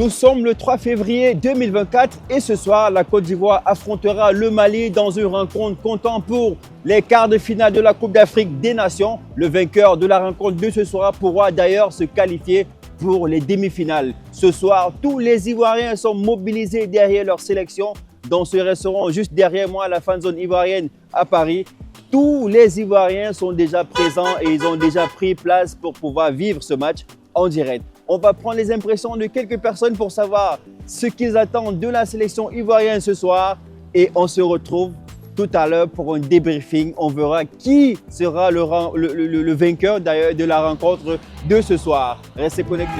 Nous sommes le 3 février 2024 et ce soir, la Côte d'Ivoire affrontera le Mali dans une rencontre comptant pour les quarts de finale de la Coupe d'Afrique des Nations. Le vainqueur de la rencontre de ce soir pourra d'ailleurs se qualifier pour les demi-finales. Ce soir, tous les Ivoiriens sont mobilisés derrière leur sélection dans ce restaurant juste derrière moi à la fan zone ivoirienne à Paris. Tous les Ivoiriens sont déjà présents et ils ont déjà pris place pour pouvoir vivre ce match en direct. On va prendre les impressions de quelques personnes pour savoir ce qu'ils attendent de la sélection ivoirienne ce soir. Et on se retrouve tout à l'heure pour un débriefing. On verra qui sera le vainqueur d'ailleurs de la rencontre de ce soir. Restez connectés.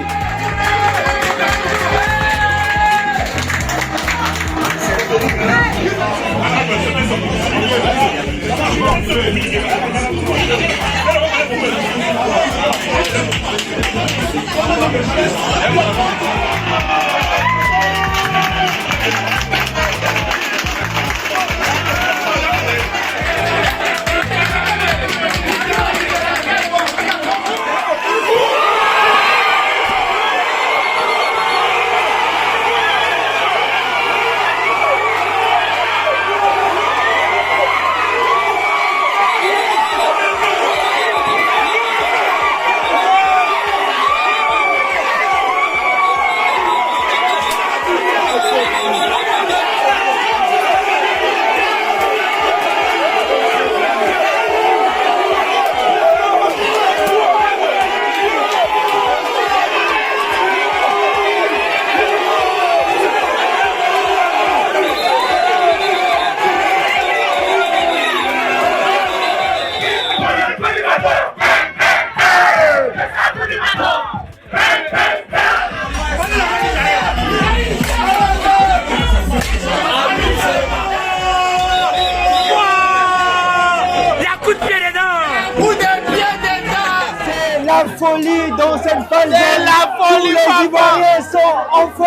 La folie dans cette phase. C'est la folie. Les Ivoiriens sont en feu.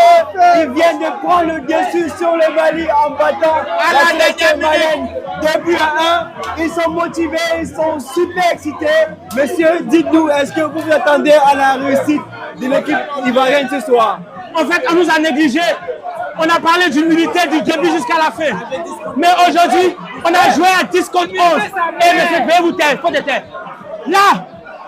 Ils viennent de prendre le dessus sur le Mali en battant la sélection malienne 2-1. Ils sont motivés, ils sont super excités. Messieurs, dites-nous, est-ce que vous vous attendez à la réussite de l'équipe ivoirienne ce soir? En fait, on nous a négligés. On a parlé d'humilité du début jusqu'à la fin. Mais aujourd'hui, on a joué à 10 contre 11. Et monsieur, veuillez vous taire, faut te taire. Là,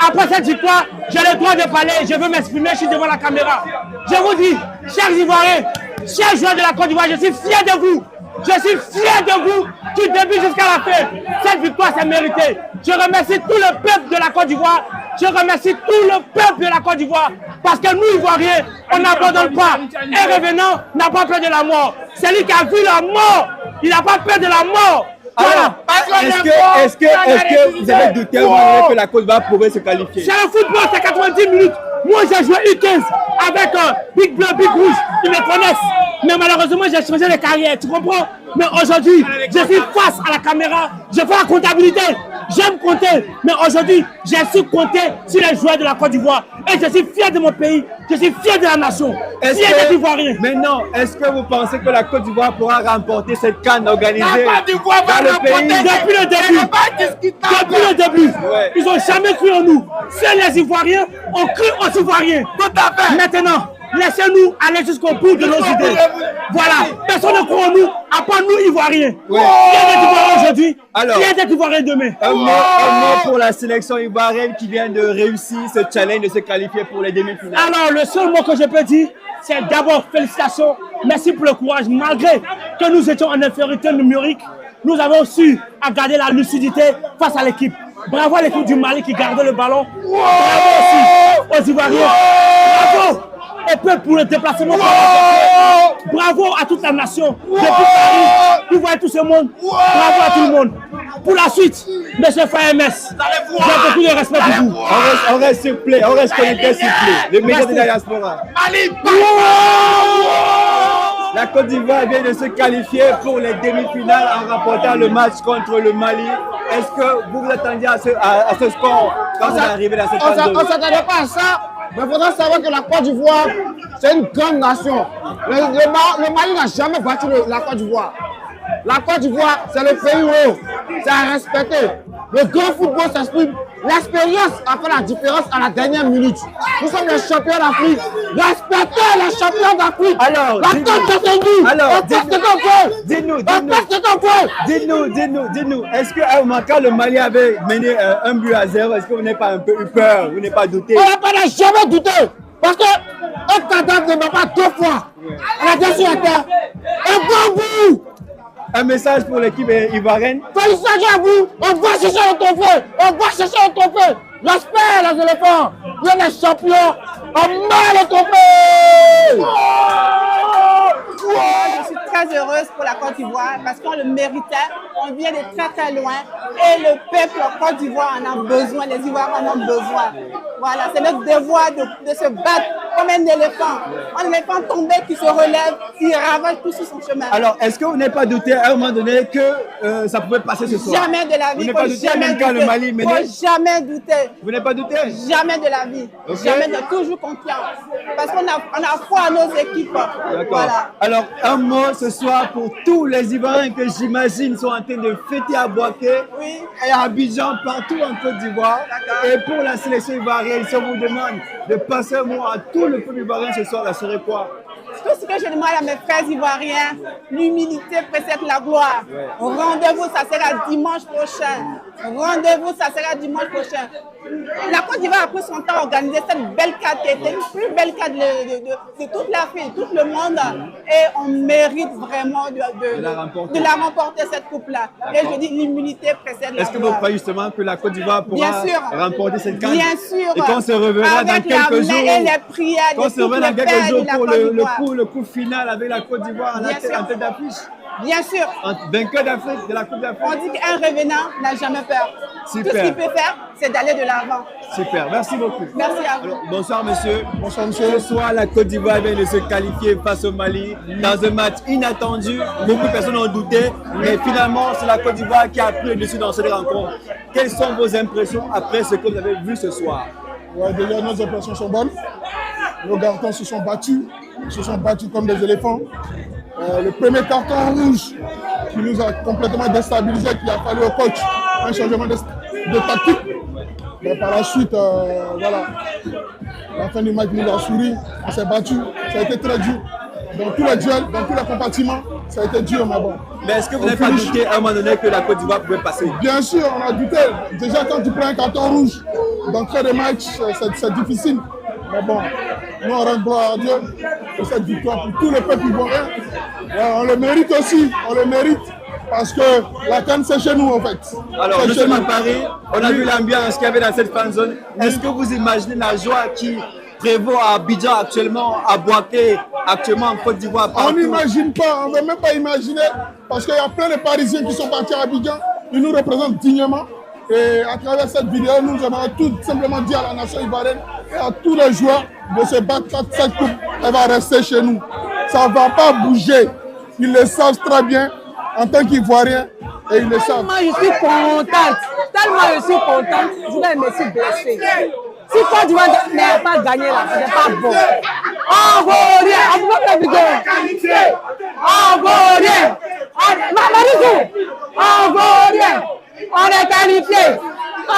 après cette victoire, j'ai le droit de parler, je veux m'exprimer, je suis devant la caméra. Je vous dis, chers Ivoiriens, chers joueurs de la Côte d'Ivoire, je suis fier de vous. Je suis fier de vous du début jusqu'à la fin. Cette victoire, c'est mérité. Je remercie tout le peuple de la Côte d'Ivoire. Je remercie tout le peuple de la Côte d'Ivoire. Parce que nous, Ivoiriens, on n'abandonne pas. Un revenant n'a pas peur de la mort. Celui qui a vu la mort, il n'a pas peur de la mort. Alors, est-ce que vous avez douté que la Côte d'Ivoire pourrait se qualifier? C'est le football, c'est 90 minutes. Moi, j'ai joué U15 avec Big Bleu, Big Rouge. Ils me connaissent. Mais malheureusement, j'ai changé de carrière. Tu comprends? Mais aujourd'hui, je suis face à la caméra. Je fais la comptabilité. J'aime compter. Mais aujourd'hui, j'ai su compter sur les joueurs de la Côte d'Ivoire. Et je suis fier de mon pays. Je suis fier de la nation. Fier des Ivoiriens. Maintenant, est-ce que vous pensez que la Côte d'Ivoire pourra remporter cette CAN organisée dans le pays? Depuis le début. Depuis le début. Ouais. Ils n'ont jamais cru en nous. Seuls les Ivoiriens ont cru aux Ivoiriens. Tout à fait. Maintenant, laissez-nous aller jusqu'au bout de nos idées. Voilà. Personne ne croit en nous, à part nous, Ivoiriens. Ouais. Rien d'être Ivoirien aujourd'hui, rien d'être Ivoirien demain. Un mot pour la sélection ivoirienne qui vient de réussir ce challenge de se qualifier pour les demi-finales. Alors, le seul mot que je peux dire, c'est d'abord félicitations. Merci pour le courage. Malgré que nous étions en infériorité numérique, nous avons su garder la lucidité face à l'équipe. Bravo à l'équipe du Mali qui gardait le ballon. Bravo aussi aux Ivoiriens. Bravo au peuple pour le déplacement. Bravo à toute la nation. Depuis Paris, vous voyez tout ce monde. Bravo à tout le monde. Pour la suite, monsieur FAMS, j'ai beaucoup de respect pour vous. On reste s'il vous plaît, on reste connecté s'il vous plaît. Le média de la diaspora. La Côte d'Ivoire vient de se qualifier pour les demi-finales en remportant le match contre le Mali. Est-ce que vous vous attendiez à ce score quand vous arrivez dans cette phase? On ne s'attendait pas à ça, mais il faudra savoir que la Côte d'Ivoire, c'est une grande nation. Le Mali n'a jamais battu la Côte d'Ivoire. La Côte d'Ivoire, c'est le pays où c'est à respecter. Le grand football s'exprime L'expérience a fait la différence à la dernière minute. Nous sommes les champions d'Afrique. Respectez les champions d'Afrique. Alors, la tête défendue. Alors, dites-nous, est-ce qu'à un moment, quand le Mali avait mené 1-0, est-ce que vous n'avez pas un peu eu peur, vous n'avez pas douté? On n'a jamais douté. Parce que un cadavre ne bat pas 2 fois. On a déjà sur la terre. Un bon bout. Un message pour l'équipe ivoirienne. Félicitations à vous. On va chercher le trophée. On va chercher le trophée. J'espère, les éléphants. Vous êtes les champions. On met le trophée. Je suis très heureuse pour la Côte d'Ivoire parce qu'on le méritait. On vient de très très loin et le peuple en Côte d'Ivoire en a besoin. Les Ivoiriens en ont besoin. Voilà, c'est notre devoir de se battre comme un éléphant. Un éléphant tombé qui se relève, qui ravage tout sur son chemin. Alors, est-ce que vous n'avez pas douté à un moment donné que ça pouvait passer ce soir? Jamais de la vie. Vous n'avez pas douté même quand le Mali menait? Faut jamais douter. Vous n'avez pas douté? Jamais de la vie. Okay. Jamais de toujours confiance. Parce qu'on a foi à nos équipes. D'accord. Voilà. Alors, un mot ce soir pour tous les Ivoiriens que j'imagine sont en train de fêter à Boaké Oui. et à Abidjan, partout en Côte d'Ivoire. Et pour la sélection ivoirienne, si on vous demande de passer un mot à tout le peuple ivoirien ce soir, ça serait quoi? Tout ce que je demande à mes frères ivoiriens, l'humilité précède la gloire. Ouais. Rendez-vous, ça sera dimanche prochain. Rendez-vous, ça sera dimanche prochain. La Côte d'Ivoire a pris son temps à organiser cette belle carte qui était une plus belle carte de toute l'Afrique, de tout le monde. Et on mérite vraiment de la remporter, cette coupe-là. Et je dis, l'humilité précède la gloire. Est-ce que vous croyez justement que la Côte d'Ivoire pourra remporter cette carte? Bien sûr. Et qu'on se reverra dans quelques jours. Et les prières de tout le peuple de la Côte d'Ivoire. Le coup final avec la Côte d'Ivoire en tête d'affiche. Bien sûr. Vainqueur d'Afrique, de la Coupe d'Afrique. On dit qu'un revenant n'a jamais peur. Super. Tout ce qu'il peut faire, c'est d'aller de l'avant. Super, merci beaucoup. Merci à vous. Alors, bonsoir monsieur. Bonsoir monsieur. Ce soir, la Côte d'Ivoire vient de se qualifier face au Mali dans un match inattendu. Beaucoup de personnes ont douté, mais finalement, c'est la Côte d'Ivoire qui a pris le dessus dans cette rencontre. Quelles sont vos impressions après ce que vous avez vu ce soir? Ouais, déjà, nos impressions sont bonnes. Nos garçons se sont battus comme des éléphants. Le premier carton rouge qui nous a complètement déstabilisé, qu'il a fallu au coach un changement de tactique. Mais par la suite, voilà, la fin du match nous a souri, on s'est battu, ça a été très dur. Dans tous les duels, dans tous les compartiments, ça a été dur, mais bon. Mais est-ce que vous n'avez pas douté à un moment donné que la Côte d'Ivoire pouvait passer? Bien sûr, on a douté. Déjà, quand tu prends un carton rouge d'entrée de match, c'est difficile. Mais bon, nous on rend gloire à Dieu pour cette victoire, pour tout le peuple ivoirien. Ouais, on le mérite aussi, on le mérite. Parce que la CAN c'est chez nous en fait. Alors nous sommes à Paris, on a vu l'ambiance qu'il y avait dans cette fan zone. Est-ce que vous imaginez la joie qui prévaut à Abidjan actuellement, à Boaké, actuellement en Côte d'Ivoire? On n'imagine pas, on ne veut même pas imaginer. Parce qu'il y a plein de Parisiens qui sont partis à Abidjan, ils nous représentent dignement. Et à travers cette vidéo, nous aimerions tout simplement dire à la nation ivoirienne et à tous les joueurs de se battre contre cette coupe. Elle va rester chez nous. Ça ne va pas bouger. Ils le savent très bien en tant qu'Ivoiriens et ils le savent. Tellement je suis contente. Je vais me suis blessée. Si Côte d'Ivoire n'a pas gagné là, ce n'est pas bon. Envoyez, on peut pas vidéo. Envoyez. Mamadou, envoyez. On est qualifié. On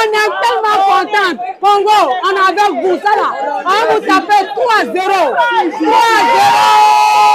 est tellement contents. Congo, on est avec vous, ça là. On vous tape 3-0. 3-0.